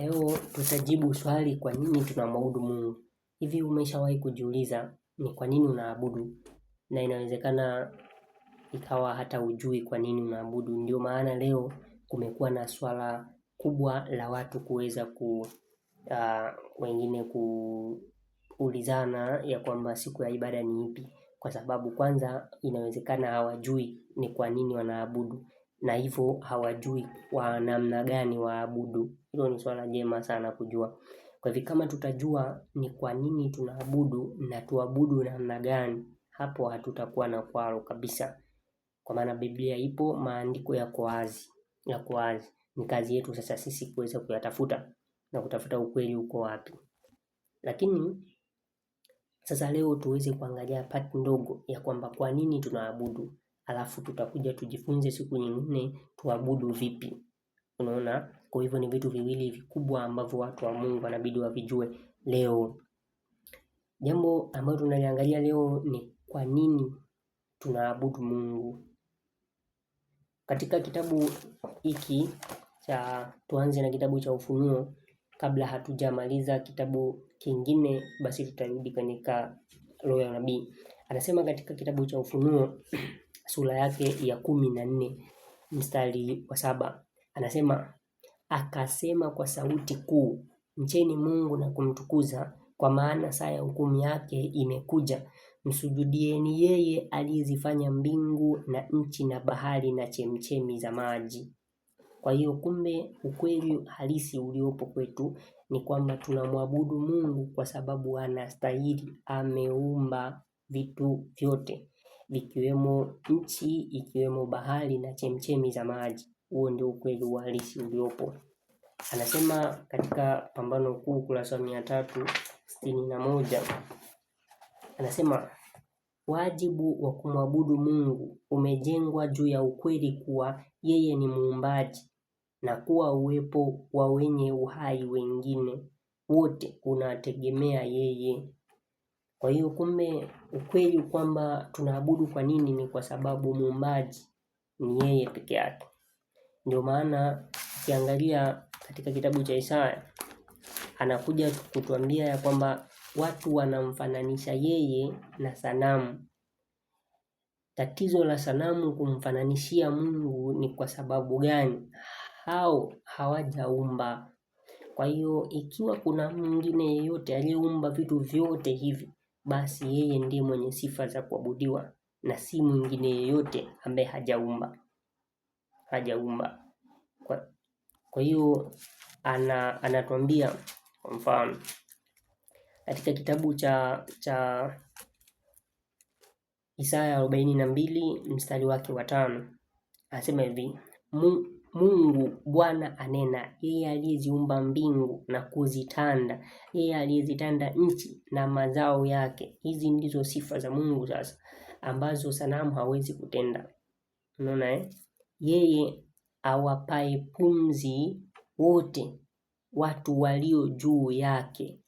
Leo tutajibu swali, kwa nini tunamwabudu Mungu. Hivi umeshawahi kujiuliza ni kwa nini unaabudu? Na inawezekana ikawa hata hujui kwa nini unaabudu. Ndio maana leo kumekuwa na swala kubwa la watu kuweza wengine kuulizana ya kwamba siku ya ibada ni ipi, kwa sababu kwanza inawezekana hawajui ni kwa nini wanaabudu, na hivyo hawajui kwa namna gani waabudu. Hilo ni swala jema sana kujua. Kwa hivyo kama tutajua ni kwa nini tunaabudu na tuabudu namna gani, hapo hatutakuwa na kwaro kabisa. Kwa maana Biblia ipo, maandiko yako wazi. Ni kazi yetu sasa sisi kuweza kuyatafuta na kutafuta ukweli uko wapi. Lakini sasa leo tuweze kuangalia part ndogo ya kwamba kwa nini tunaabudu, alafu tutakuja tujifunze siku nyingine tuabudu vipi. Unaona, kwa hivyo ni vitu viwili vikubwa ambavyo watu wa Mungu wanabidi wavijue leo. Jambo ambalo tunaliangalia leo ni kwa nini tunaabudu Mungu. Katika kitabu hiki tuanze na kitabu cha Ufunuo. Kabla hatujamaliza kitabu kingine, basi tutarudi katika roho ya nabii. Anasema katika kitabu cha Ufunuo sura yake ya 14 mstari wa 7, anasema, akasema kwa sauti kuu, mcheni Mungu na kumtukuza, kwa maana saa ya hukumu yake imekuja. Msujudieni yeye aliyezifanya mbingu na nchi na bahari na chemchemi za maji. Kwa hiyo kumbe ukweli halisi uliopo kwetu ni kwamba tunamwabudu Mungu kwa sababu anastahili. Ameumba vitu vyote, vikiwemo nchi, ikiwemo bahari na chemchemi za maji. Huo ndio ukweli halisi uliopo. Anasema katika Pambano Kuu ukurasa wa 361, anasema wajibu wa kumwabudu Mungu umejengwa juu ya ukweli kuwa yeye ni muumbaji na kuwa uwepo wa wenye uhai wengine wote unategemea yeye. Kwa hiyo kumbe ukweli kwamba tunaabudu kwa nini ni kwa sababu muumbaji ni yeye peke yake. Ndio maana ukiangalia katika kitabu cha Isaya anakuja kutuambia ya kwamba watu wanamfananisha yeye na sanamu. Tatizo la sanamu kumfananishia Mungu ni kwa sababu gani? Hao hawajaumba. Kwa hiyo ikiwa kuna mwingine yeyote aliyeumba vitu vyote hivi, basi yeye ndiye mwenye sifa za kuabudiwa na si mwingine yeyote ambaye hajaumba. Kwa hiyo anatuambia kwa mfano katika kitabu cha Isaya 42 mstari wake wa 5, anasema hivi, Mungu Bwana anena, yeye aliyeziumba mbingu na kuzitanda, yeye aliyezitanda nchi na mazao yake. Hizi ndizo sifa za Mungu sasa ambazo sanamu hawezi kutenda. Unaona yeye awapae pumzi wote watu walio juu yake,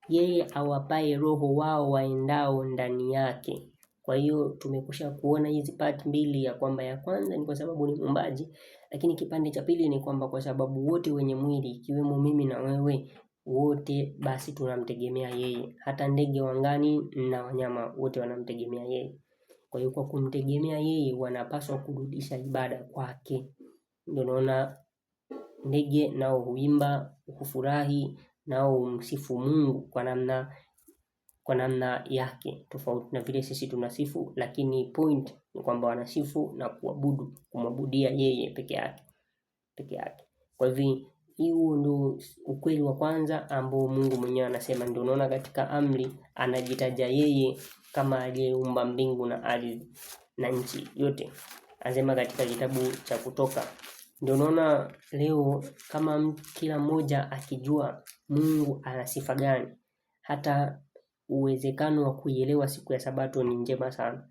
yeye awapae roho wao waendao ndani yake. Kwa hiyo tumekusha kuona hizi part mbili, ya kwamba ya kwanza ni kwa sababu ni muumbaji, lakini kipande cha pili ni kwamba kwa sababu wote wenye mwili ikiwemo mimi na wewe wote basi tunamtegemea yeye. Hata ndege wangani na wanyama wote wanamtegemea yeye. Kwa hiyo kwa kumtegemea yeye wanapaswa kurudisha ibada kwake. Ndio naona ndege nao huimba, hufurahi, nao msifu Mungu kwa namna yake, tofauti na vile sisi tunasifu, lakini point ni kwamba wanasifu na kumwabudia yeye peke yake. Kwa hivyo hiyo ndio ukweli wa kwanza ambao Mungu mwenyewe anasema. Ndio unaona katika amri anajitaja yeye kama aliyeumba mbingu na ardhi na nchi yote. Anasema katika kitabu cha Kutoka. Ndio unaona leo kama kila mmoja akijua Mungu ana sifa gani, hata uwezekano wa kuielewa siku ya Sabato ni njema sana.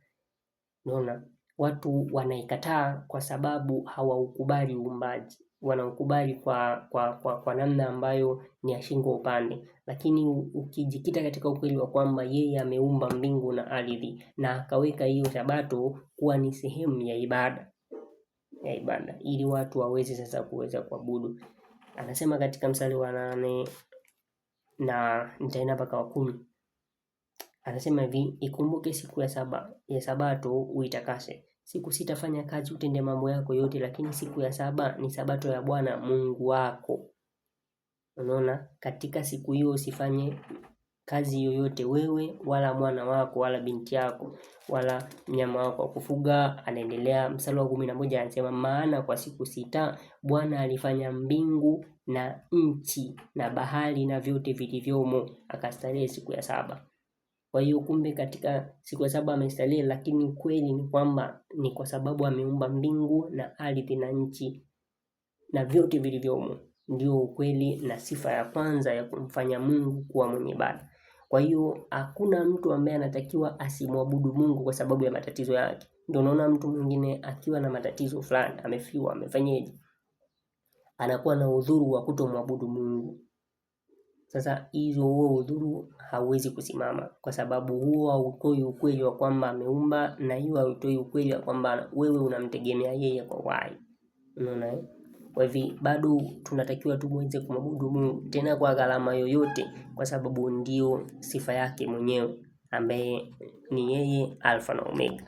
Unaona watu wanaikataa kwa sababu hawaukubali uumbaji. Wanaukubali kwa namna ambayo ni ya shingo upande, lakini ukijikita katika ukweli wa kwamba yeye ameumba mbingu na ardhi na akaweka hiyo Sabato kuwa ni sehemu ya ibada ili watu waweze sasa kuweza kuabudu. Anasema katika mstari wa 8 na nitaenda mpaka wa 10. Anasema hivi, ikumbuke siku ya Sabato uitakase. Siku 6 fanya kazi, utende mambo yako yote, lakini siku ya 7 ni Sabato ya Bwana Mungu wako. Unaona, katika siku hiyo usifanye kazi yoyote, wewe wala mwana wako wala binti yako wala mnyama wako wa kufuga. Anaendelea mstari wa 11, anasema maana kwa siku 6 Bwana alifanya mbingu na nchi na bahari na vyote vilivyomo, akastarehe siku ya 7. Kwa hiyo kumbe katika siku ya 7 amestarehe, lakini kweli ni kwamba ni kwa sababu ameumba mbingu na ardhi na nchi na vyote vilivyomo. Ndio ukweli na sifa ya kwanza ya kumfanya Mungu kuwa mwenye ibada. Kwa hiyo hakuna mtu ambaye anatakiwa asimwabudu Mungu kwa sababu ya matatizo yake. Ndio unaona mtu mwingine akiwa na matatizo fulani, amefiwa, amefanyaje, anakuwa na udhuru wa kutomwabudu Mungu. Sasa huo udhuru hauwezi kusimama, kwa sababu huo hautoi ukweli wa kwamba ameumba, na hiyo hautoi ukweli wa kwamba wewe unamtegemea yeye kwa uhai. Unaona? Kwa hivyo bado tunatakiwa tuweze kumwabudu Mungu tena kwa gharama yoyote, kwa sababu ndio sifa yake mwenyewe ambaye ni yeye Alfa na Omega.